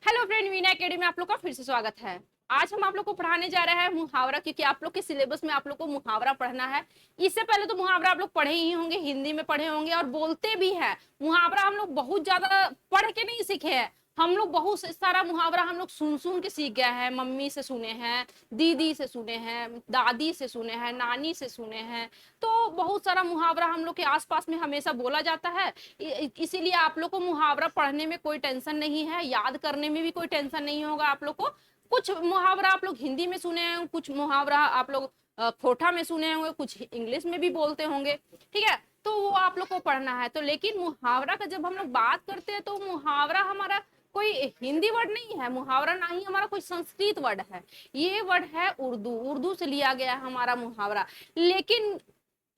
Hello friend, Veena academy में आप लोग का फिर से स्वागत है। आज हम आप लोग को पढ़ाने जा रहे हैं मुहावरा, क्योंकि आप लोग के सिलेबस में आप लोग को मुहावरा पढ़ना है। इससे पहले तो मुहावरा आप लोग पढ़े ही होंगे, हिंदी में पढ़े होंगे और बोलते भी हैं। मुहावरा हम लोग बहुत ज्यादा पढ़ के नहीं सीखे हैं, हम लोग बहुत सारा मुहावरा हम लोग सुन सुन के सीख गए हैं। मम्मी से सुने हैं, दीदी से सुने हैं, दादी से सुने हैं, नानी से सुने हैं। तो बहुत सारा मुहावरा हम लोग के आसपास में हमेशा बोला जाता है। इसीलिए आप लोग को मुहावरा पढ़ने में कोई टेंशन नहीं है, याद करने में भी कोई टेंशन नहीं होगा आप लोग को। कुछ मुहावरा आप लोग हिंदी में सुने हैं, कुछ मुहावरा आप लोग खोटा में सुने होंगे, कुछ इंग्लिश में भी बोलते होंगे, ठीक है। तो वो आप लोग को पढ़ना है। तो लेकिन मुहावरा का जब हम लोग बात करते हैं तो मुहावरा हमारा कोई हिंदी वर्ड नहीं है, मुहावरा ना ही हमारा कोई संस्कृत वर्ड है। ये वर्ड है उर्दू, उर्दू से लिया गया है हमारा मुहावरा। लेकिन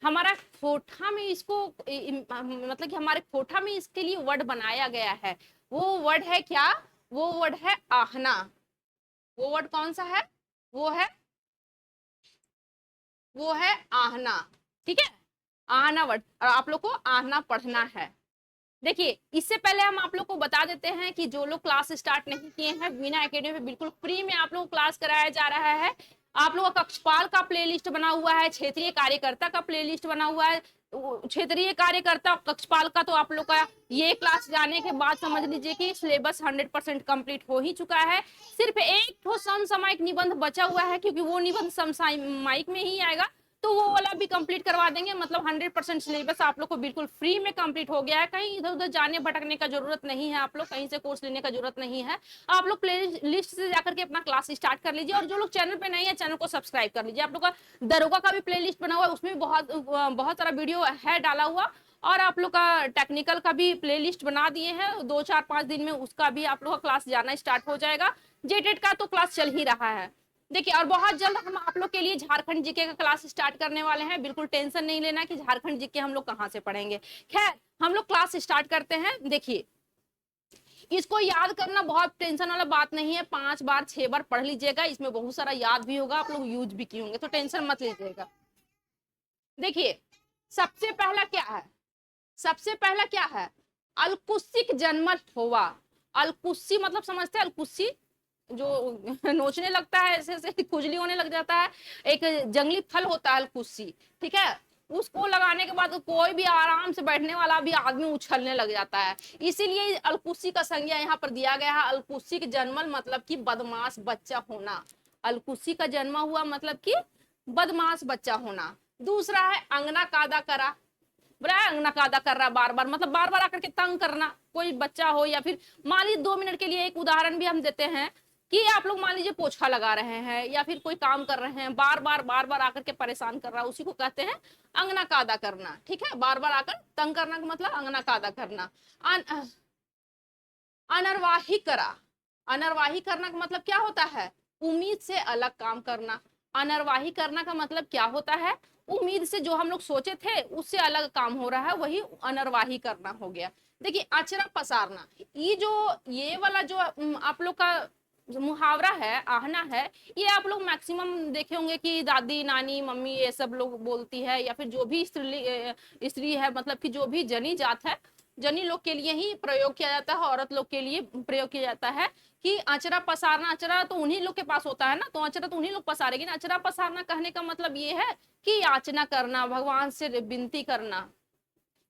हमारा खोटा में इसको मतलब कि हमारे खोटा में इसके लिए वर्ड बनाया गया है। वो वर्ड है क्या? वो वर्ड है आहना। वो वर्ड कौन सा है? वो है वो है आहना, ठीक है। आहना वर्ड, और आप लोग को आहना पढ़ना है। देखिए, इससे पहले हम आप लोग को बता देते हैं कि जो लोग क्लास स्टार्ट नहीं किए हैं, वीना एकेडमी में बिल्कुल फ्री में आप लोग को क्लास कराया जा रहा है। आप लोगों का कक्षपाल का प्लेलिस्ट बना हुआ है, क्षेत्रीय कार्यकर्ता का प्लेलिस्ट बना हुआ है। क्षेत्रीय कार्यकर्ता कक्षपाल का तो आप लोग का ये क्लास जाने के बाद समझ लीजिए कि सिलेबस 100% कंप्लीट हो ही चुका है। सिर्फ एक ठो समसामयिक निबंध बचा हुआ है, क्योंकि वो निबंध समसामयिक में ही आएगा। तो वो वाला भी कंप्लीट करवा देंगे। मतलब 100% सिलेबस आप लोग को बिल्कुल फ्री में कंप्लीट हो गया है। कहीं इधर उधर जाने भटकने का जरूरत नहीं है, आप लोग कहीं से कोर्स लेने का जरूरत नहीं है। आप लोग प्ले लिस्ट से जाकर के अपना क्लास स्टार्ट कर लीजिए। और जो लोग चैनल पे नहीं है, चैनल को सब्सक्राइब कर लीजिए। आप लोग का दरोगा का भी प्ले लिस्ट बना हुआ है, उसमें भी बहुत सारा वीडियो है डाला हुआ। और आप लोग का टेक्निकल का भी प्ले लिस्ट बना दिए हैं, 2 4 5 दिन में उसका भी आप लोग का क्लास जाना स्टार्ट हो जाएगा। जेटेट का तो क्लास चल ही रहा है। देखिए, और बहुत जल्द हम आप लोग के लिए झारखंड जीके का क्लास स्टार्ट करने वाले हैं। बिल्कुल टेंशन नहीं लेना कि झारखंड जीके हम लोग कहाँ से पढ़ेंगे। खैर, हम लोग क्लास स्टार्ट करते हैं। देखिए, इसको याद करना बहुत टेंशन वाला बात नहीं है। 5 बार 6 बार पढ़ लीजिएगा, इसमें बहुत सारा याद भी होगा, आप लोग यूज भी किए होंगे, तो टेंशन मत लीजिएगा। देखिए, सबसे पहला क्या है? सबसे पहला क्या है? अलकुस्सिक जन्मल होवा। अलकुस्सी मतलब समझते हैं? अलकुस्सी जो नोचने लगता है, ऐसे ऐसे खुजली होने लग जाता है। एक जंगली फल होता है अलकुस्सी, ठीक है। उसको लगाने के बाद कोई भी आराम से बैठने वाला भी आदमी उछलने लग जाता है। इसीलिए अलकुस्सी का संज्ञा यहाँ पर दिया गया है। अलकुस्सी के जन्मल मतलब कि बदमाश बच्चा होना। अलकुस्सी का जन्म हुआ मतलब कि बदमाश बच्चा होना। दूसरा है अंगना कादा करा। बोला अंगना कादा कर रहा बार बार, मतलब बार बार आकर के तंग करना। कोई बच्चा हो या फिर मान लीजिए 2 मिनट के लिए एक उदाहरण भी हम देते हैं कि आप लोग मान लीजिए पोछा लगा रहे हैं या फिर कोई काम कर रहे हैं, बार बार आकर के परेशान कर रहा है, उसी को कहते हैं अंगना कादा करना, ठीक है। बार बार आकर तंग करना का मतलब अंगना कादा करना। अनरवाही करा। अनरवाही करना का मतलब क्या होता है? उम्मीद से अलग काम करना। अनरवाही करना का मतलब क्या होता है? उम्मीद से जो हम लोग सोचे थे उससे अलग काम हो रहा है, वही अनरवाही करना हो गया। देखिए, अचरा पसारना, ये वाला जो आप लोग का जो मुहावरा है, आहना है, ये आप लोग मैक्सिमम देखे होंगे कि दादी नानी मम्मी ये सब लोग बोलती है, या फिर जो भी स्त्री है, मतलब कि जो भी जनी जात है, जनी लोग के लिए ही प्रयोग किया जाता है, औरत लोग के लिए प्रयोग किया जाता है कि अचरा पसारना। अचरा तो उन्हीं लोग के पास होता है ना, तो अचरा तो उन्हीं लोग पसारेगी ना। अचरा पसारना कहने का मतलब ये है कि याचना करना, भगवान से विनती करना,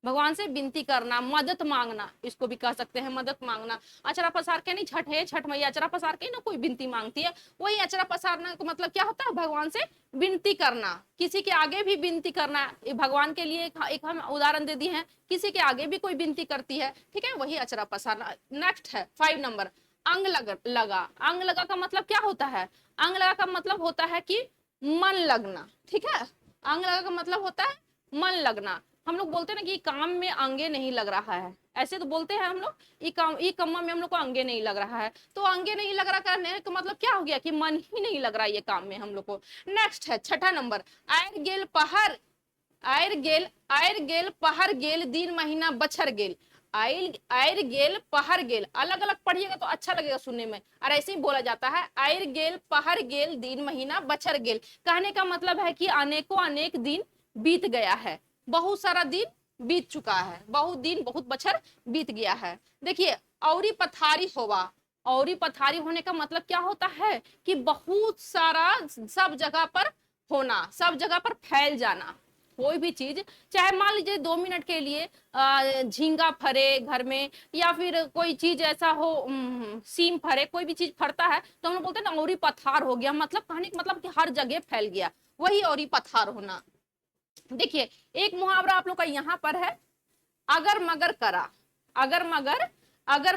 भगवान से विनती करना, मदद मांगना, इसको भी कह सकते हैं मदद मांगना। अचरा पसार के नहीं, छठ है, छठ मैया अचरा पसार के ना कोई विनती मांगती है, वही अचरा पसारना का मतलब क्या होता है? भगवान से विनती करना, किसी के आगे भी विनती करना। भगवान के लिए एक हम उदाहरण दे दिए हैं, किसी के आगे भी कोई विनती करती है, ठीक है, वही अचरा पसारना। नेक्स्ट है 5 नंबर, अंग लगा। अंग लगा का मतलब क्या होता है? अंग लगा का मतलब होता है कि मन लगना, ठीक है। अंग लगा का मतलब होता है मन लगना। हम लोग बोलते हैं ना कि काम में अंगे नहीं लग रहा है, ऐसे तो बोलते हैं हम लोग, ये काम में हम लोग को अंगे नहीं लग रहा है। तो अंगे नहीं लग रहा करने का मतलब क्या हो गया कि मन ही नहीं लग रहा है ये काम में हम लोग को। नेक्स्ट है 6 नंबर, आयर गेल पहर। आयर गेल पहर गेल दिन महीना बछर गेल। आयर आयर गेल पहर गेल, अलग अलग पढ़िएगा तो अच्छा लगेगा सुनने में। और ऐसे ही बोला जाता है, आयर गेल पहर गेल दिन महीना बछर गेल। कहने का मतलब है कि अनेकों अनेक दिन बीत गया है, बहुत सारा दिन बीत चुका है, बहुत दिन बहुत बछर बीत गया है। देखिए, औरी पथारी होवा। औरी पथारी होने का मतलब क्या होता है कि बहुत सारा सब जगह पर होना, सब जगह पर फैल जाना। कोई भी चीज, चाहे मान लीजिए 2 मिनट के लिए झींगा फरे घर में, या फिर कोई चीज ऐसा हो, सीम फरे, कोई भी चीज फरता है तो हम लोग बोलते हैं ना औरी पथार हो गया, मतलब कहने का मतलब कि हर जगह फैल गया, वही औरी पथार होना। देखिए एक मुहावरा आप लोग का यहाँ पर है, अगर मगर करा। अगर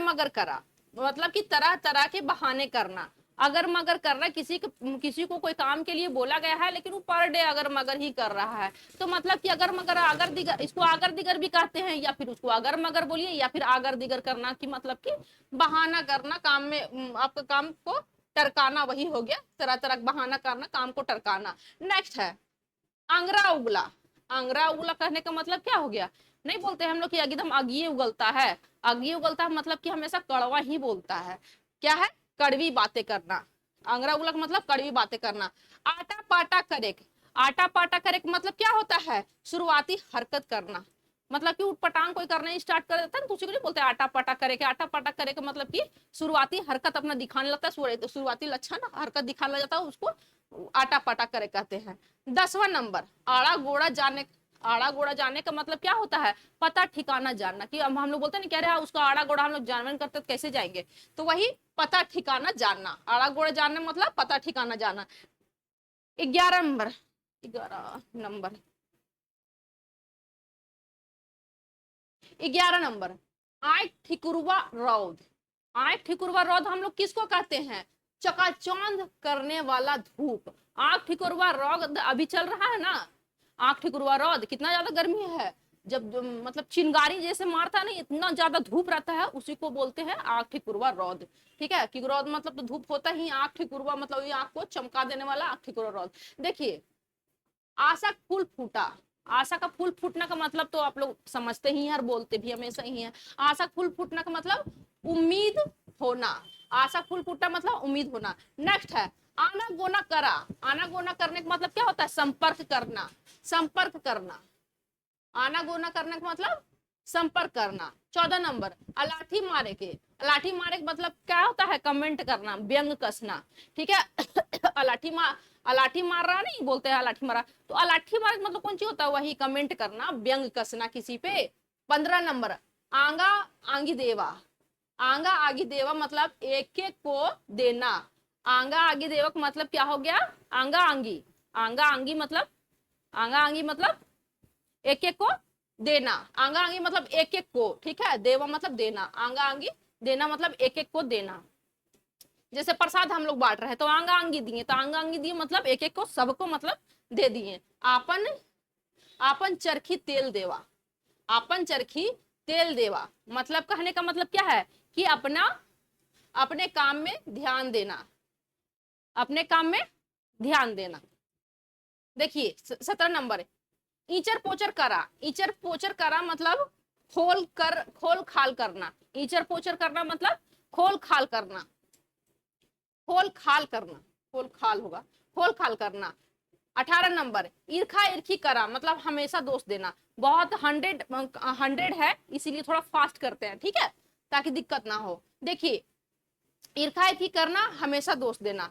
मगर करा मतलब कि तरह तरह के बहाने करना। अगर मगर करना, किसी को कोई काम के लिए बोला गया है लेकिन वो पर डे अगर मगर ही कर रहा है, तो मतलब कि अगर मगर, अगर दिगर, इसको आगर दिगर भी कहते हैं, या फिर उसको अगर मगर बोलिए, या फिर आगर दिगर करना की मतलब कि बहाना करना, काम में आपका काम को टरकाना, वही हो गया तरह तरह बहाना करना, काम को टरकाना। नेक्स्ट है आंगरा उगला। आंगरा उगला कहने का मतलब क्या हो गया, नहीं बोलते हम लोग कि एकदम आगिए उगलता है। आगिए उगलता है मतलब कि हमेशा कड़वा ही बोलता है, क्या है, कड़वी बातें करना। आंगरा उगला का मतलब कड़वी बातें करना। आटा पाटा करे। आटा पाटा करे मतलब क्या होता है, शुरुआती हरकत करना। मतलब कि उठपटांग कोई करना स्टार्ट कर देता है तो उसी को नहीं बोलते आटा पाटा करे के। आटा पाटा करे का मतलब कि शुरुआती हरकत अपना दिखाने लगता है, शुरुआती लक्षण हरकत दिखाने लग जाता है, उसको आटा पाटा करे कहते हैं। 10वां नंबर आड़ा गोड़ा जाने। आड़ा गोड़ा जाने का मतलब क्या होता है, पता ठिकाना जानना। कि हम लोग बोलते हैं क्या रहा उसका आड़ा गोड़ा हम लोग जानवन करते तो कैसे जाएंगे, तो वही पता ठिकाना जानना। आड़ा गोड़ा जानना मतलब पता ठिकाना जानना। 11 नंबर, 11 नंबर, 11 नंबर, आय ठिकुरवा रौद। आय ठिकुरवा रौद हम लोग किसको कहते हैं, चकाचौंध करने वाला धूप। आग ठिकुरवा रौद अभी चल रहा है ना, आग ठिकुरवा रौद, कितना ज्यादा गर्मी है, जब मतलब चिंगारी जैसे मारता है ना, इतना ज्यादा धूप रहता है, उसी को बोलते हैं आग ठिकुरवा रौद। ठीक है, कि रौद मतलब तो धूप होता ही, आग ठिकुरवा मतलब ये आग को चमका देने वाला, आग ठिकुरवा रौद। देखिए आशा फूल फूटा। आशा का फूल फूटने का मतलब तो आप लोग समझते ही हैं और बोलते भी हमेशा ही हैं। आशा फूल फूटने का मतलब उम्मीद होना। आशा फूल फूटना मतलब उम्मीद होना। नेक्स्ट है आना गोना करा। आना गोना करने का मतलब क्या होता है, संपर्क करना। संपर्क करना, आना गोना करने का मतलब संपर्क करना। 14 नंबर अलाठी मारे के। अलाठी मारे का मतलब क्या होता है, कमेंट करना, व्यंग कसना। ठीक है अलाठी मार रहा नहीं बोलते हैं अलाठी मारा, तो अलाठी मारे का मतलब कौन चीज होता है, वही कमेंट करना, व्यंग कसना किसी पे। 15 नंबर आंगा आंगी देवा। आंगा आगी देवा मतलब एक एक को देना। आंगा आगी देवा का मतलब क्या हो गया, आंगा आंगी। आंगा आंगी मतलब, आंगा आंगी मतलब एक एक को देना। आंगा आंगी मतलब एक एक को, ठीक है, देवा मतलब देना, आंगा आंगी देना मतलब एक एक को देना। जैसे प्रसाद हम लोग बांट रहे हैं तो आंगा आंगी दिए, तो आंगा आंगी दिए मतलब एक एक को सबको मतलब दे दिए। आपन आपन चरखी तेल देवा। आपन चरखी तेल देवा मतलब कहने का मतलब क्या है कि अपना, अपने काम में ध्यान देना, अपने काम में ध्यान देना। देखिए 17 नंबर ईचर पोचर करा। ईचर पोचर करा मतलब खोल खाल करना। ईचर पोचर करना मतलब खोल खाल करना। खोल खाल करना, खोल खाल होगा, खोल खाल करना। 18 नंबर ईर्खा ईर्खी करा मतलब हमेशा दोष देना। बहुत 100 है इसीलिए थोड़ा फास्ट करते हैं, ठीक है, ताकि दिक्कत ना हो। देखिए ईर्खा ईर्खी करना, हमेशा दोष देना।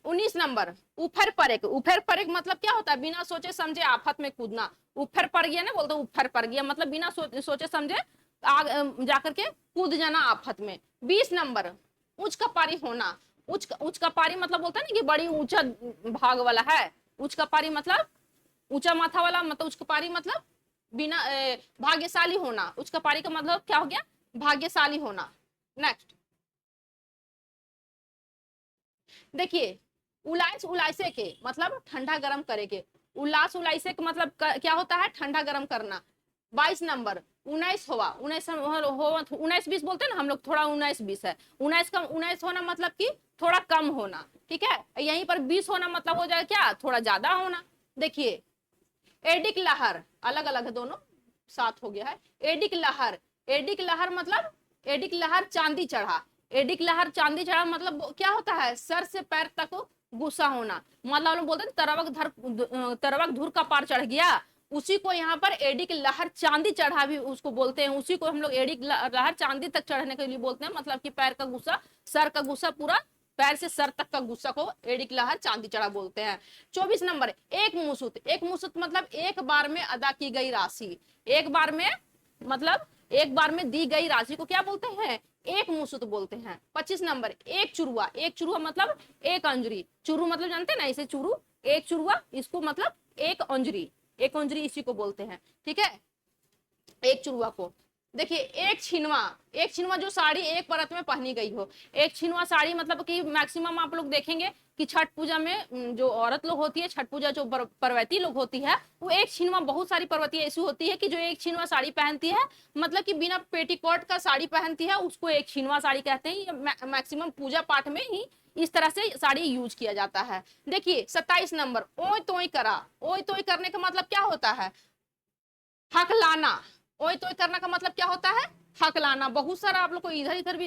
19 नंबर उफर परेक। उफर परेक मतलब क्या होता है, बिना सोचे समझे आफत में कूदना। उफर पड़ गया ना, बोलते उफर पड़ गया मतलब बिना सोचे समझे आग जाकर के कूद जाना आफत में। 20 नंबर उच्च कपारी होना। उच्च कपारी मतलब बोलता है ना कि बड़ी ऊंचा भाग वाला है। उच्च कपारी मतलब ऊंचा माथा वाला, मतलब उच्च कपारी मतलब बिना भाग्यशाली होना। उच्च कपारी का मतलब क्या हो गया, भाग्यशाली होना। नेक्स्ट देखिए उलाइस उलाइसे के मतलब ठंडा गर्म करे के। उल्लास उलाइसे का मतलब क्या होता है, ठंडा गर्म करना। 22 नंबर 19 होवा। 19 20 बोलते हैं ना हम लोग, थोड़ा 19 20 है। 19 होना मतलब कि थोड़ा कम होना, ठीक है। यहीं पर 20 होना मतलब हो जाए क्या, थोड़ा ज्यादा होना। देखिए एडिक लहर, अलग अलग है दोनों, साथ हो गया है। एडिक लहर, एडिक लहर मतलब एडिक लहर चांदी चढ़ा। एडिक लहर चांदी चढ़ा मतलब क्या होता है, सर से पैर तक गुस्सा होना। मतलब लोग बोलते हैं तरवक धुर का पार चढ़ गया, उसी को यहाँ पर एड़ी की लहर चांदी चढ़ा भी उसको बोलते हैं, उसी को हम लोग एड़ी की लहर चांदी तक चढ़ने के लिए बोलते हैं, मतलब कि पैर का गुस्सा, सर का गुस्सा, पूरा पैर से सर तक का गुस्सा को एड़ी की लहर चांदी चढ़ा बोलते हैं। 24 नंबर, एक मुसुत। एक मुसुत मतलब एक बार में अदा की गई राशि, एक बार में मतलब एक बार में दी गई राशि को क्या बोलते हैं, एक मुसुत बोलते हैं। 25 नंबर, एक चुरुआ। एक चुरुआ मतलब एक अंजरी, चुरू मतलब जानते हैं ना, इसे चुरू, एक चुरुआ, इसको मतलब एक अंजरी, एक अंजरी इसी को बोलते हैं, ठीक है, एक चुरुआ को। देखिए एक छिनवा, एक छिनवा जो साड़ी एक परत में पहनी गई हो। एक छिनवा साड़ी मतलब कि मैक्सिमम आप लोग देखेंगे कि छठ पूजा में जो औरत लोग होती है, छठ पूजा जो पर्वती लोग होती है, वो एक छिनवा, बहुत सारी पर्वती ऐसी होती है कि जो एक छिनवा साड़ी पहनती है, मतलब कि बिना पेटीकोट का साड़ी पहनती है, उसको एक छिनवा साड़ी कहते हैं। मैक्सिमम पूजा पाठ में ही इस तरह से साड़ी यूज किया जाता है। देखिए 27 नंबर, ओय तोय करा। ओय तोय करने का मतलब क्या होता है, हक लाना। ओय तोय करना का मतलब क्या होता है, हक लाना। बहुत सारा आप लोग को इधर इधर भी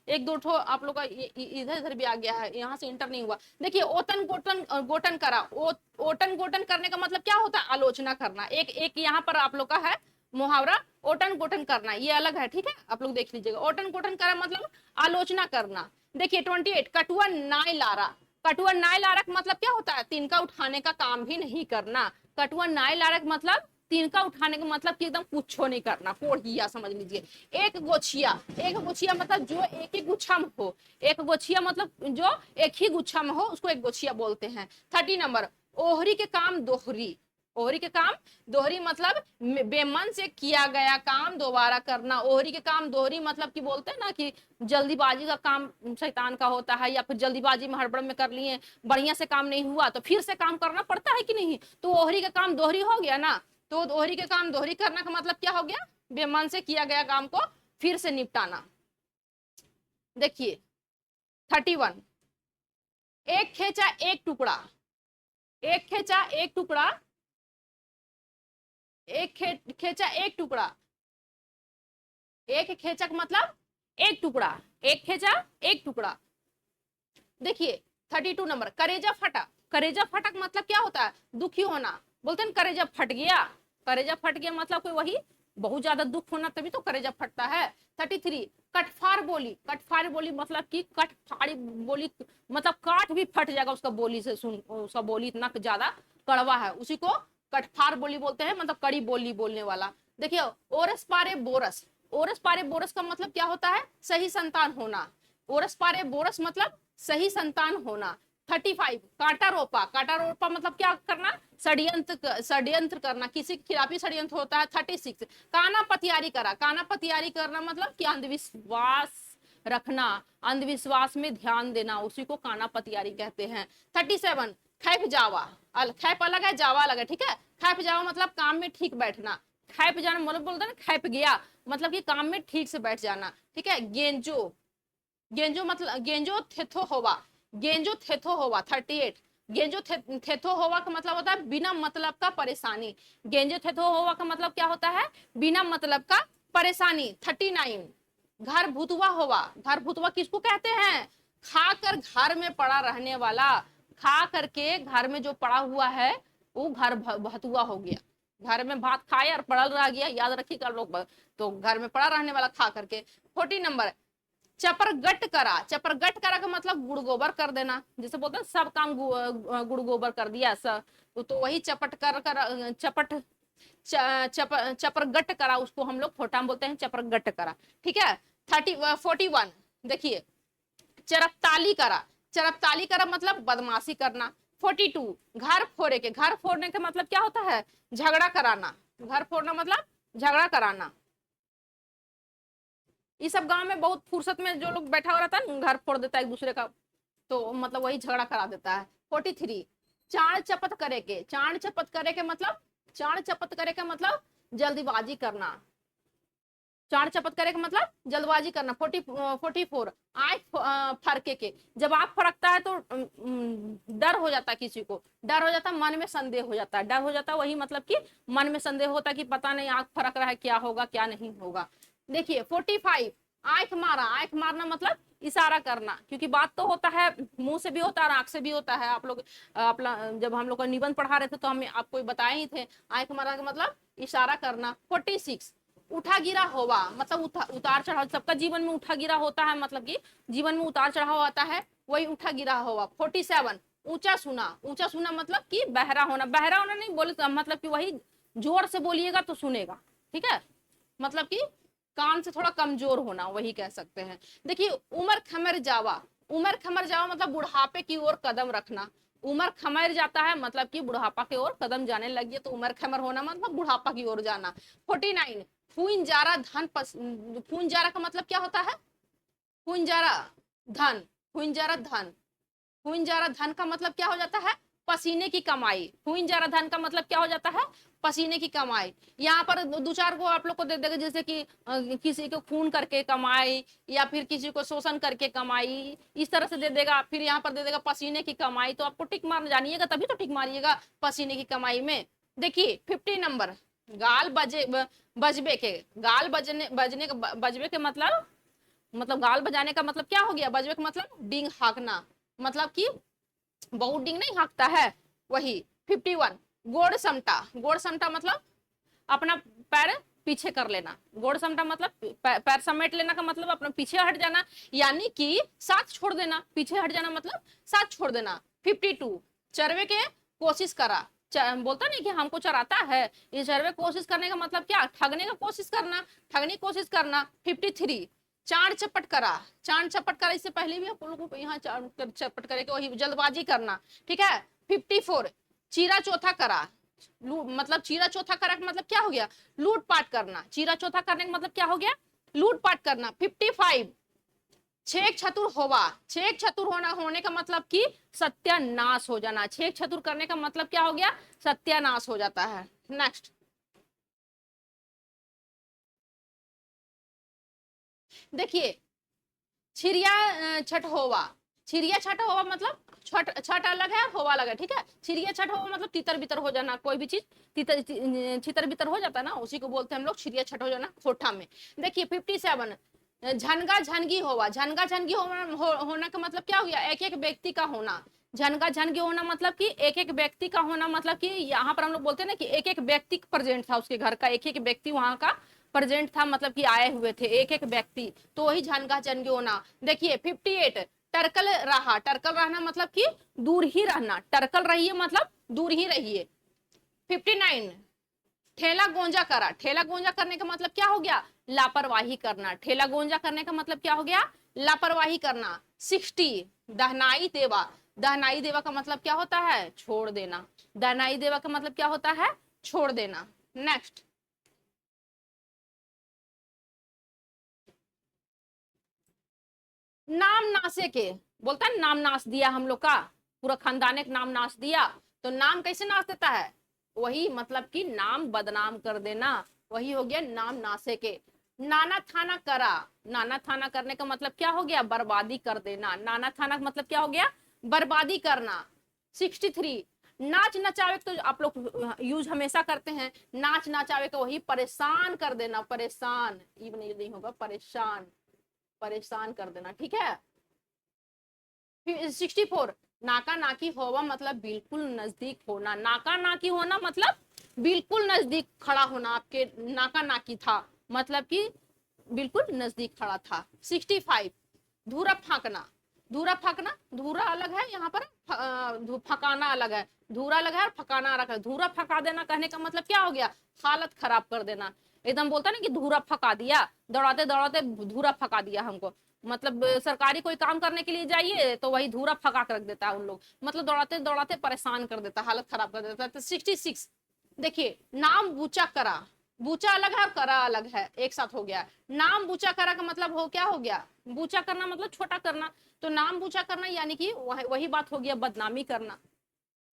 एक दो ठो आप लोग का इधर इधर भी आ गया है, यहाँ से इंटर नहीं हुआ। देखिए ओतन गोटन गोटन करा। ओटन गोटन करने का मतलब क्या होता है, आलोचना करना। एक एक यहाँ पर आप लोग का है मुहावरा, ओटन गोटन करना, ये अलग है, ठीक है, आप लोग देख लीजिएगा। ओटन गोटन करा मतलब आलोचना करना। देखिए 28, कटुआ नाय लारा। कटुआ नाय लारा का मतलब क्या होता है, तिनका उठाने का काम भी नहीं करना। कटुआ नाय लारा का मतलब तिनका उठाने का मतलब कि एकदम कुछ नहीं करना, कोढ़िया समझ लीजिए। एक गोछिया। एक गोछिया मतलब जो एक ही गुच्छा में हो। एक गोछिया मतलब जो एक ही गुच्छा में हो, उसको एक गोछिया बोलते हैं। 30 नंबर, ओहरी के काम दोहरी। ओहरी के काम दोहरी मतलब बेमन से किया गया काम दोबारा करना। ओहरी के काम दोहरी मतलब कि बोलते हैं ना कि जल्दीबाजी का काम शैतान का होता है, या फिर जल्दीबाजी में हड़बड़ में कर लिए, बढ़िया से काम नहीं हुआ तो फिर से काम करना पड़ता है कि नहीं, तो ओहरी का काम दोहरी हो गया ना। तो दोहरी के काम दोहरी करना का मतलब क्या हो गया, बेमन से किया गया काम को फिर से निपटाना। देखिए 31, एक खेचा एक टुकड़ा। एक खेचा एक टुकड़ा, एक खेचा एक टुकड़ा। एक खेचा का मतलब एक टुकड़ा, एक खेचा एक टुकड़ा। देखिए 32 नंबर, करेजा फटा। करेजा फटा का मतलब क्या होता है, दुखी होना। बोलते हैं करेजा फट गया। करेजा फट गया मतलब कोई वही बहुत ज्यादा दुख होना, तभी तो करेजा फटता है। 33, कटफार बोली। कटफार बोली मतलब कि कटफारी बोली मतलब काट भी फट जाएगा उसका बोली से, सुन उसका बोली इतना ज्यादा कड़वा है, उसी को कटफार बोली बोलते हैं, मतलब कड़ी बोली बोलने वाला। देखिए ओरस पारे बोरस। ओरस पारे बोरस का मतलब क्या होता है, सही संतान होना। ओरस पारे बोरस मतलब सही संतान होना। 35, कांटा रोपा। कांटा रोपा मतलब क्या करना, षड्यंत्र करना, किसी के खिलाफ ही षड्यंत्र होता है। 36, काना पतियारी करा। काना पतियारी करना मतलब कि अंधविश्वास रखना, अंधविश्वास में ध्यान देना, उसी को काना पतियारी कहते हैं। 37, खैफ जावा। खैफ अलग है, जावा अलग है, ठीक है। खैफ जावा मतलब काम में ठीक बैठना। खैफ जाना मतलब बोलते ना खैफ गया, मतलब कि काम में ठीक से बैठ जाना, ठीक है। गेंजो। गेंजो मतलब गेंजो थेथो होवा। गेंजो थेथो होवा। 38, गेंजो थेथो होवा का मतलब होता है बिना मतलब का परेशानी। गेंजो थेथो होवा का मतलब क्या होता है, बिना मतलब का परेशानी। 39, घर भुतवा होवा। घर भुतवा किसको कहते हैं, खाकर घर में पड़ा रहने वाला। खा करके घर में जो पड़ा हुआ है वो घर भतुआ हो गया। घर में भात खाए और पड़ल रह गया, याद रखिएगा लोग, तो घर में पड़ा रहने वाला खा करके। 40 नंबर, चपरगट करा। चपरगट करा का मतलब गुड़ गोबर कर देना, जैसे बोलते हैं सब काम गुड़ गोबर कर दिया सब, तो वही चपट कर चपट चपरगट करा, उसको हम लोग फोटा में बोलते हैं चपरगट करा, ठीक है। 41, देखिए चरपताली करा। चरपताली करा मतलब बदमाशी करना। 42, घर फोड़े के। घर फोड़ने का मतलब क्या होता है, झगड़ा कराना। घर फोड़ना मतलब झगड़ा कराना। ये सब गांव में बहुत फुर्सत में जो लोग बैठा हुआ रहता है घर फोड़ देता है एक दूसरे का, तो मतलब वही झगड़ा करा देता है। 43, चाण चपत करे के। चाण चपत करे के मतलब, चाण चपत करे के मतलब जल्दीबाजी करना। चाण चपत करे का मतलब जल्दबाजी करना। 44, आंख फरके के। जब आंख फरकता है तो डर हो जाता है, किसी को डर हो जाता है, मन में संदेह हो जाता है। डर हो जाता है वही मतलब कि मन में संदेह होता है कि पता नहीं आंख फरक रहा है, क्या होगा क्या नहीं होगा। देखिए 45, आंख मारा। आंख मारना मतलब इशारा करना, क्योंकि बात तो होता है मुंह से भी होता है और आंख से भी होता है। आप लोग अपना जब हम लोग का निबंध पढ़ा रहे थे तो हम आपको बताए ही थे, आंख मारना का मतलब इशारा करना। 46 उठा गिरा होवा, मतलब उतार चढ़ाव, सबका जीवन में उठा गिरा होता है, मतलब कि जीवन में उतार चढ़ाव आता है, वही उठा गिरा होवा। 47 ऊंचा सुना, ऊंचा सुना मतलब कि बहरा होना, बहरा होना नहीं बोले मतलब कि वही जोर से बोलिएगा तो सुनेगा, ठीक है, मतलब कि कान से थोड़ा कमजोर होना, वही कह सकते हैं। देखिए उमर खमर जावा, उमर खमर जावा मतलब बुढ़ापे की ओर कदम रखना, उमर खमर जाता है मतलब कि बुढ़ापा की ओर कदम जाने लगी है, तो उमर खमर होना मतलब बुढ़ापा की ओर जाना। 49 फूंजारा धन फूंजारा का मतलब क्या होता है? फूंजारा धन, फूंजारा धन, फूंजारा धन का मतलब क्या हो जाता है? पसीने की कमाई। फूंजारा धन का मतलब क्या हो जाता है? पसीने की कमाई। यहाँ पर दो चार को आप लोग को दे देगा, जैसे कि किसी को खून करके कमाई, या फिर किसी को शोषण करके कमाई, इस तरह से दे देगा। फिर यहाँ पर दे देगा पसीने की कमाई, तो आपको टिक मार जानिएगा, तभी तो टिक मारिएगा पसीने की कमाई में। देखिए 50 नंबर गाल बजबे के, गाल बजने का बजबे के मतलब गाल बजाने का मतलब क्या हो गया? बजबे का मतलब डिंग हाँकना, मतलब कि बहुत डिंग नहीं हाँकता है, वही। 51 गोड़ समटा, गोड़ समटा मतलब अपना पैर पीछे कर लेना, गोड़ समटा मतलब पैर समेट लेना का मतलब अपना पीछे हट जाना, यानी कि साथ छोड़ देना, पीछे हट जाना मतलब साथ छोड़ देना। 52 चरवे के कोशिश करा, बोलता नहीं कि हमको चराता है, ये चरवे कोशिश करने का मतलब क्या? ठगने का कोशिश करना, ठगने की कोशिश करना। 53 चांद चपट करा, चांद चपट करा, इससे पहले भी आप लोगों को यहाँ चांद चपट करे, वही जल्दबाजी करना, ठीक है। 54 चीरा चौथा करा, मतलब चीरा चौथा करा का मतलब क्या हो गया? लूटपाट करना, चीरा चौथा करने का मतलब क्या हो गया? लूटपाट करना। 55 छेक छतुर होवा, छेक छतुर होने का मतलब कि सत्यानाश हो जाना, छेक छतुर करने का मतलब क्या हो गया? सत्यानाश हो जाता है। नेक्स्ट देखिए छिरिया छठ होवा, छिरिया छठ होवा मतलब छठ, छठ अलग है, होवा अलग है, ठीक है। छिरिया छठ होवा मतलब तितर बितर हो जाना, कोई भी चीज छितर बितर हो जाता है ना, उसी को बोलते हैं हम लोग छिरिया छठ हो जाना खोठा में। देखिए 57 झनगा झनगी होवा, झनगा झनगी होना का मतलब क्या हो गया? एक एक व्यक्ति का होना, झनगा झनगी होना मतलब कि एक एक व्यक्ति का होना, मतलब कि यहाँ पर हम लोग बोलते हैं ना कि एक एक व्यक्ति प्रेजेंट था उसके घर का, एक एक व्यक्ति वहां का प्रेजेंट था, मतलब कि आए हुए थे एक एक व्यक्ति, तो वही झनगा झनगी होना। देखिए 58 टरकल रहा, टरकल रहना मतलब कि दूर ही रहना, टरकल रहिए मतलब दूर ही रहिए। 59 ठेला गोंजा करा, ठेला गोंजा करने का मतलब क्या हो गया? लापरवाही करना, ठेला गोंजा करने का मतलब क्या हो गया? लापरवाही करना। 60 दहनाई देवा, दहनाई देवा का मतलब क्या होता है? छोड़ देना, दहनाई देवा का मतलब क्या होता है? छोड़ देना। नेक्स्ट नाम नासे के, बोलता है नाम नाश दिया हम लोग का, पूरा खानदान एक नाम नाश दिया, तो नाम कैसे नाश देता है? वही मतलब कि नाम बदनाम कर देना, वही हो गया नाम नासे के। नाना थाना करा, नाना थाना करने का मतलब क्या हो गया? बर्बादी कर देना, नाना थाना का मतलब क्या हो गया? बर्बादी करना। 63 नाच नचावे, तो आप लोग यूज हमेशा करते हैं, नाच नचावे का वही परेशान कर देना, परेशान, इवन नहीं होगा, परेशान, परेशान कर देना, ठीक है। 64 नाका नाकी होवा मतलब बिल्कुल नजदीक होना, नाका नाकी होना मतलब बिल्कुल नजदीक खड़ा होना, आपके नाका नाकी था मतलब कि बिल्कुल नजदीक खड़ा था। 65 धूरा फांकना, धूरा फांकना, धूरा अलग है यहाँ पर, फकाना अलग है, धूरा अलग है और फकाना अलग है। धूरा फका देना कहने का मतलब क्या हो गया? हालत खराब कर देना, एकदम बोलता ना कि धूरा फका दिया, दौड़ाते दौड़ाते धूरा फका दिया हमको, मतलब सरकारी कोई काम करने के लिए जाइए तो वही धूरा फका कर रख देता है उन लोग, मतलब दौड़ाते दौड़ाते परेशान कर देता, हालत खराब कर देता है। तो 66 देखिए नाम बूचा करा, बूचा अलग है और करा अलग है, एक साथ हो गया। नाम बूचा करा का मतलब हो क्या हो गया? बूचा करना मतलब छोटा करना, तो नाम बूचा करना यानी कि वही बात हो गया, बदनामी करना।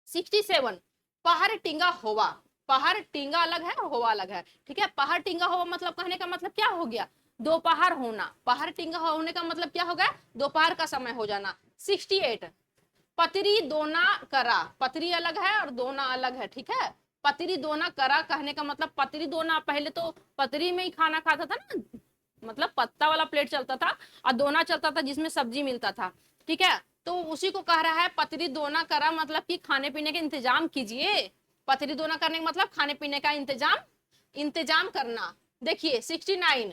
67 पहाड़ टिंगा होवा, पहाड़ टिंगा अलग है और होवा अलग है, ठीक है। पहाड़ टिंगा होवा मतलब कहने का मतलब क्या हो गया? दोपहर होना, पहाड़ टिंगा होने का मतलब क्या हो गया? दोपहर का समय हो जाना। 68 पतरी दोना करा, पतरी अलग है और दोना अलग है, ठीक है। पतरी दोना करा कहने का मतलब, पतरी दोना पहले तो पतरी में ही खाना खाता था ना, मतलब पत्ता वाला प्लेट चलता था और दोना चलता था जिसमें सब्जी मिलता था, ठीक है। तो उसी को कह रहा है पतरी दोना करा, मतलब कि खाने पीने का इंतजाम कीजिए। पतरी दोना करने का मतलब खाने पीने का इंतजाम करना। देखिए 69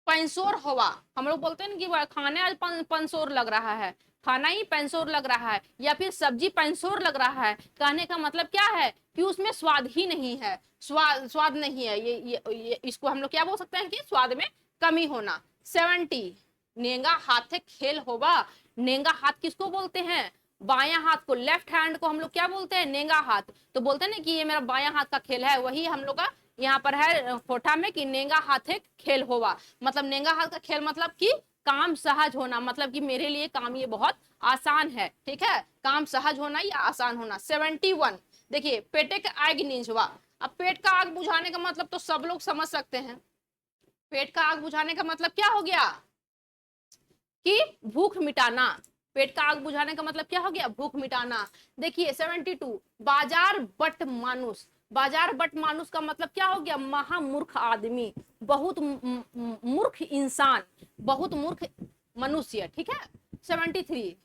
पैंसोर होवा, हम लोग बोलते हैं ना कि खाने आज पंसोर लग रहा है, खाना ही पैंसोर लग रहा है, या फिर सब्जी पैंसोर लग रहा है। कहने का मतलब क्या है कि उसमें स्वाद ही नहीं है, स्वाद नहीं है। ये इसको हम लोग क्या बोल सकते हैं कि स्वाद में कमी होना। 70 नेंगा हाथे खेल होवा। नेंगा हाथ किसको बोलते हैं? बायां हाथ को, लेफ्ट हैंड को हम लोग क्या बोलते हैं? नेंगा हाथ। तो बोलते हैं ना कि ये मेरा बायां हाथ का खेल है, वही हम लोग का यहाँ पर है फोटा में कि नेंगा हाथे खेल होवा। मतलब नेंगा हाथ का खेल मतलब कि काम सहज होना, मतलब कि मेरे लिए काम ये बहुत आसान है, ठीक है। काम सहज होना या आसान होना। 71 देखिए पेटे का आग नींचवा। अब पेट का आग बुझाने का मतलब तो सब लोग समझ सकते हैं। पेट का आग बुझाने का मतलब क्या हो गया कि भूख मिटाना। पेट का आग बुझाने का मतलब क्या हो गया? भूख मिटाना। देखिए 72 बाजार बट मानुष। बाजार बट मानुष का मतलब क्या हो गया? महामूर्ख आदमी, बहुत मूर्ख इंसान, बहुत मूर्ख मनुष्य, ठीक है। 73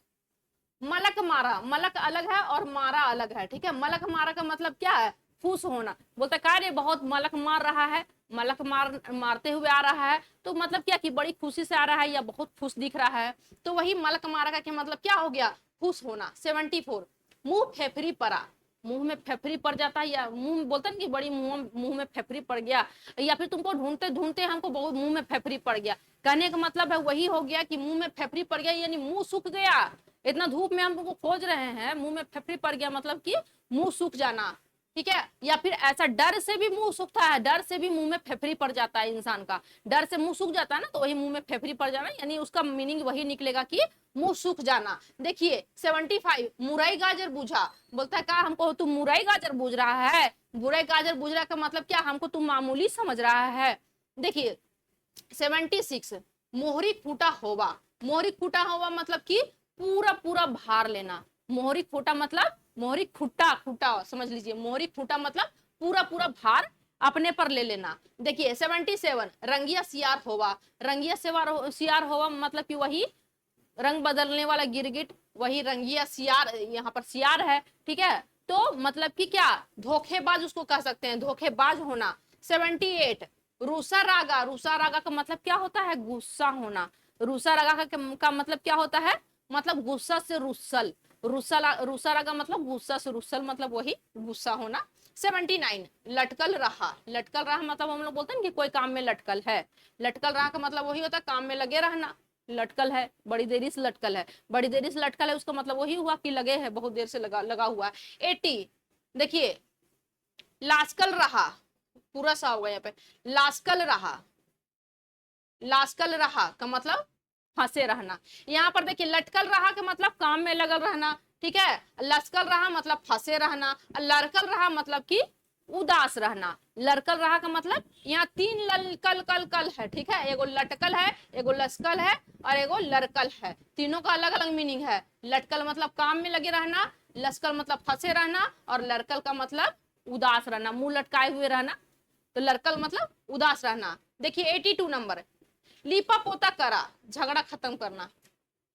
मलक मारा। मलक अलग है और मारा अलग है, ठीक है। मलक मारा का मतलब क्या है? फूस होना। बोलता कार्य बहुत मलक मार रहा है, मलक मारते हुए आ रहा है, तो मतलब क्या कि बड़ी खुशी से आ रहा है या बहुत खुश दिख रहा है, तो वही मलक मारा का क्या मतलब क्या हो गया? खुश होना। 74 मुंह फेफरी पड़ा। मुंह में फेफरी पड़ जाता है, या मुंह बोलते हैं कि बड़ी मुंह में फेफरी पड़ गया, या फिर तुमको ढूंढते ढूंढते हमको बहुत मुंह में फेफरी पड़ गया। कहने का मतलब है वही हो गया कि मुंह में फेफरी पड़ गया, यानी मुंह सूख गया। इतना धूप में हम लोग खोज रहे हैं, मुंह में फेफड़ी पड़ गया मतलब कि मुंह सूख जाना, ठीक है। या फिर ऐसा डर से भी मुंह सूखता है, डर से भी मुंह में फेफड़ी पड़ जाता है इंसान का, डर से मुंह सूख जाता है ना, तो वही मुंह में फेफड़ी पड़ जाना, यानी उसका मीनिंग वही निकलेगा कि मुंह सूख जाना। देखिए 75 मुरई गाजर बूझा। बोलता है का हमको तुम मुरई गाजर बूझ रहा है? मुरई गाजर बूझ रहा का मतलब क्या? हमको तुम मामूली समझ रहा है। देखिए 76 मोहरी फूटा होवा। मोहरी फूटा होवा मतलब कि पूरा पूरा भार लेना। मोहरी फूटा मतलब मोहरी खुट्टा, खुट्टा समझ लीजिए। मोहरी फूटा मतलब पूरा पूरा भार अपने पर ले लेना। देखिए 77 रंगिया सियार होवा। रंगिया सियार होवा मतलब कि वही रंग बदलने वाला गिरगिट, वही रंगिया सियार, यहाँ पर सियार है, ठीक है। तो मतलब कि क्या? धोखेबाज उसको कह सकते हैं, धोखेबाज होना। 78 रूसा रागा। रूसा रागा का मतलब क्या होता है? गुस्सा होना। रूसा रागा का मतलब क्या होता है? मतलब गुस्सा से रुस्सल। रूसा रागा मतलब गुस्सा से रुस्सल, मतलब वही गुस्सा होना। 79 लटकल रहा। लटकल रहा मतलब हम लोग बोलते हैं कि कोई काम में लटकल है। लटकल रहा का मतलब वही होता है काम में लगे रहना। लटकल है, बड़ी देरी से लटकल है, बड़ी देरी से लटकल है, उसका मतलब वही हुआ कि लगे है, बहुत देर से लगा हुआ है। 80 देखिए लास्कल रहा, पूरा सा होगा यहाँ पे, लास्कल रहा। लास्कल रहा का मतलब फंसे रहना। यहाँ पर देखिए लटकल रहा का मतलब काम में लगल रहना, ठीक है। लस्कल रहा मतलब फंसे रहना। लड़कल रहा मतलब कि उदास रहना। लड़कल रहा का मतलब यहाँ 3 ललकल कल कल है, ठीक है। एगो लटकल है, एगो लस्कल है और एगो लड़कल है। तीनों का अलग अलग मीनिंग है। लटकल मतलब काम में लगे रहना, लस्कल मतलब फंसे रहना, और लड़कल का मतलब उदास रहना, मुंह लटकाए हुए रहना। तो लड़कल मतलब उदास रहना। देखिए 82 नंबर लीपा पोता करा, झगड़ा खत्म करना।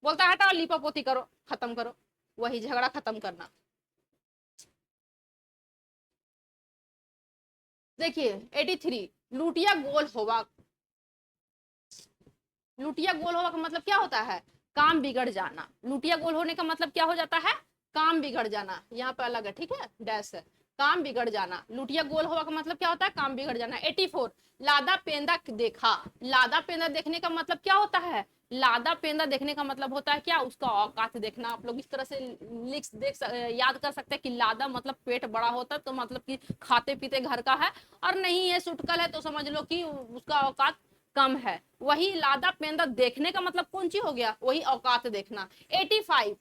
बोलता है हटाओ लीपा पोती करो, खत्म करो, वही झगड़ा खत्म करना। देखिए 83 लुटिया गोल होवा। लुटिया गोल होगा का मतलब क्या होता है? काम बिगड़ जाना। लुटिया गोल होने का मतलब क्या हो जाता है? काम बिगड़ जाना। यहाँ पे अलग है, ठीक है, डैश है। काम बिगड़ जाना। लुटिया गोल होगा का मतलब क्या होता है? काम बिगड़ जाना। 84 लादा पेंदा देखा। लादा पेंदा देखने का मतलब क्या होता है? लादा पेंदा देखने का मतलब होता है क्या? उसका औकात देखना। आप लोग इस तरह से याद कर सकते हैं कि लादा मतलब पेट बड़ा होता है, तो मतलब कि खाते पीते घर का है, और नहीं है सुटकल है तो समझ लो कि उसका औकात कम है। वही लादा पेंदा देखने का मतलब कौन चीज हो गया? वही औकात देखना। 85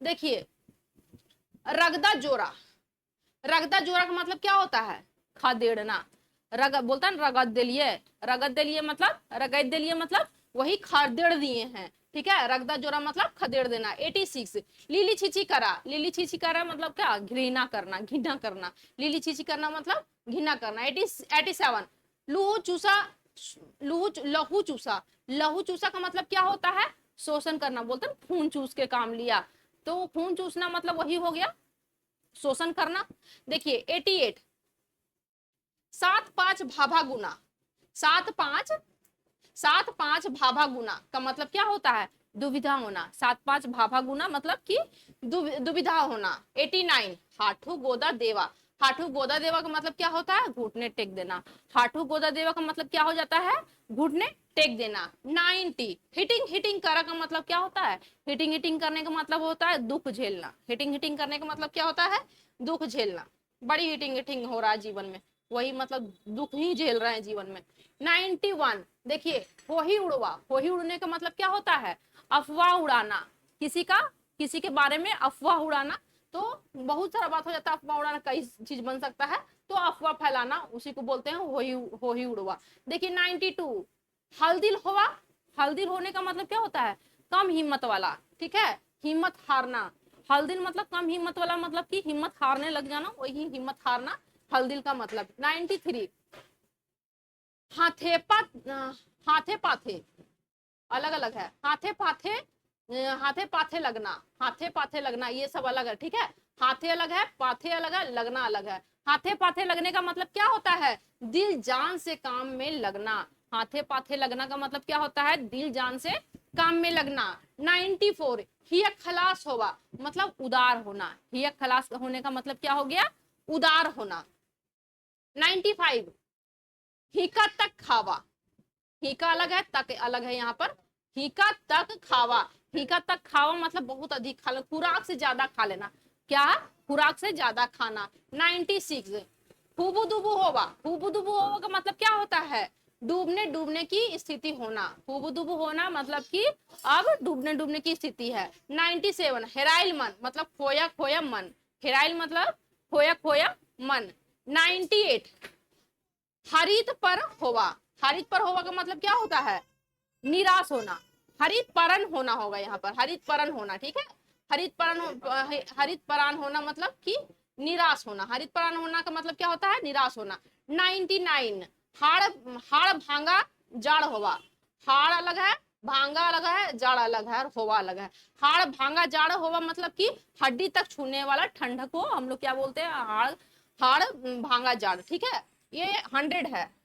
देखिए रगदा जोरा। रगदा जोरा का मतलब क्या होता है? खदेड़ना। रग बोलता है रगद दिलिए, रगद दिलिए मतलब रगद दिलिए मतलब वही खदेड़ दिए हैं, ठीक है। रगदा जोरा मतलब खदेड़ देना। 86 लीली छीची करा। लीली छीची करा मतलब क्या? घृणा करना, घृणा करना। लीली छीची करना मतलब घृणा करना। 87 लूहू चूसा लहू चूसा, लहू चूसा का मतलब क्या होता है, शोषण करना, बोलते हैं खून चूस के काम लिया, तो खून चूसना मतलब वही हो गया शोषण करना। देखिए 88, 7-5 भाभा गुना, 7-5 भाभा गुना का मतलब क्या होता है, दुविधा होना, 7-5 भाभा गुना मतलब कि दुविधा होना। 89, हाथू गोदा देवा, हाथू गोदा देवा का मतलब क्या होता है, घुटने टेक देना, हाथू गोदा देवा का मतलब क्या हो जाता है, घुटने टेक देना। 90, हिटिंग हिटिंग करा का मतलब क्या होता है, हिटिंग हिटिंग करने का मतलब होता है दुख झेलना, हिटिंग हिटिंग करने का मतलब क्या होता है, दुख झेलना, बड़ी हिटिंग हिटिंग हो रहा है जीवन में, वही मतलब दुख ही झेल रहे हैं जीवन में। 91, देखिए होही उड़वा, होही उड़ने का मतलब क्या होता है, अफवाह उड़ाना, किसी के बारे में अफवाह उड़ाना, तो बहुत सारा बात हो जाता है, अफवाह उड़ाना कई चीज बन सकता है, तो अफवाह फैलाना उसी को बोलते हैं होही उड़वा। देखिए 92, हलदिल होवा, हलदिल होने का मतलब क्या होता है, कम हिम्मत वाला, ठीक है, हिम्मत हारना, हलदिल मतलब कम हिम्मत वाला, मतलब कि हिम्मत हारने लग जाना, वही हिम्मत हारना हलदिल का मतलब। 93, हाथेपा, हाथे पाथे, अलग अलग है, हाथे पाथे, हाथे पाथे लगना, हाथे पाथे लगना, ये सब अलग है, ठीक है, हाथे अलग है, पाथे अलग है, लगना अलग है। हाथे पाथे लगने का मतलब क्या होता है, दिल जान से काम में लगना, हाथे पाथे लगना का मतलब क्या होता है, दिल जान से काम में लगना। 94, हियक खलास होगा, मतलब उदार होना, हियक खलास होने का मतलब क्या हो गया, उदार होना। 95, हिका तक खावा, हिका अलग है, तक अलग है, यहाँ पर हिका तक खावा, हिका तक खावा मतलब बहुत अधिक खा लेना, खुराक से ज्यादा खा लेना, क्या, खुराक से ज्यादा खाना। 96, हुबु दुबु होवा, हुबु दुबु होवा का मतलब क्या होता है, डूबने डूबने की स्थिति होना, हुबु दुबु होना मतलब कि अब डूबने डूबने की स्थिति है। 97, हेराइल मन मतलब खोया खोया मन, हेराइल मतलब खोया खोया मन। 98, हरित पर होवा, हरित पर होवा का मतलब क्या होता है, निराश होना, हरित परन होना होगा यहाँ पर, हरित परन होना, ठीक है, हरित परान होना मतलब कि निराश होना, हरित परान होना का मतलब क्या होता है, निराश होना। 99, हाड़ हाड़ भांगा जाड़ होवा, हाड़ अलग है, भांगा अलग है, जाड़ अलग है, और होवा अलग है। हाड़ भांगा जाड़ होवा मतलब कि हड्डी तक छूने वाला ठंड को हम लोग क्या बोलते हैं, हाड़ हाड़ भांगा जाड़, ठीक है, ये 100 है,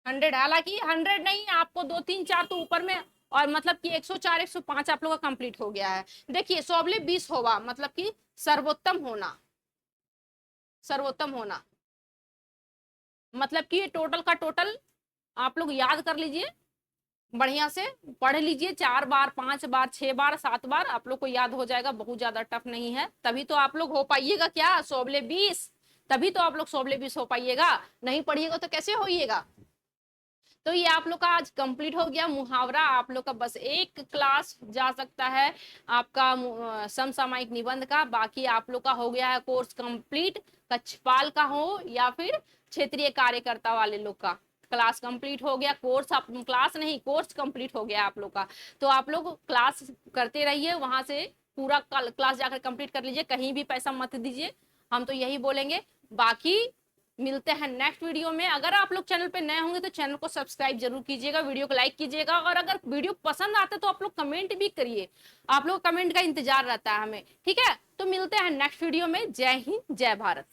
100, हालांकि 100 नहीं, आपको 2 3 4 तो ऊपर में, और मतलब कि 104 105 आप लोग का कंप्लीट हो गया है। देखिए 120 होगा मतलब कि सर्वोत्तम होना, सर्वोत्तम होना मतलब कि टोटल का टोटल आप लोग याद कर लीजिए, बढ़िया से पढ़ लीजिए, 4 बार 5 बार 6 बार 7 बार आप लोग को याद हो जाएगा, बहुत ज्यादा टफ नहीं है, तभी तो आप लोग हो पाइएगा क्या 120, तभी तो आप लोग 120 हो पाइएगा, नहीं पढ़िएगा तो कैसे होइएगा। तो ये आप लोग का आज कंप्लीट हो गया मुहावरा, आप लोग का बस एक क्लास जा सकता है आपका समसामयिक निबंध का, बाकी आप लोग का हो गया है कोर्स कंप्लीट, कक्षपाल का हो या फिर क्षेत्रीय कार्यकर्ता वाले लोग का क्लास कंप्लीट हो गया, कोर्स आप क्लास नहीं कोर्स कंप्लीट हो गया आप लोग का। तो आप लोग क्लास करते रहिए, वहां से पूरा क्लास जाकर कंप्लीट कर लीजिए, कहीं भी पैसा मत दीजिए, हम तो यही बोलेंगे। बाकी मिलते हैं नेक्स्ट वीडियो में, अगर आप लोग चैनल पे नए होंगे तो चैनल को सब्सक्राइब जरूर कीजिएगा, वीडियो को लाइक कीजिएगा, और अगर वीडियो पसंद आते तो आप लोग कमेंट भी करिए, आप लोग कमेंट का इंतजार रहता है हमें, ठीक है। तो मिलते हैं नेक्स्ट वीडियो में, जय हिंद जय भारत।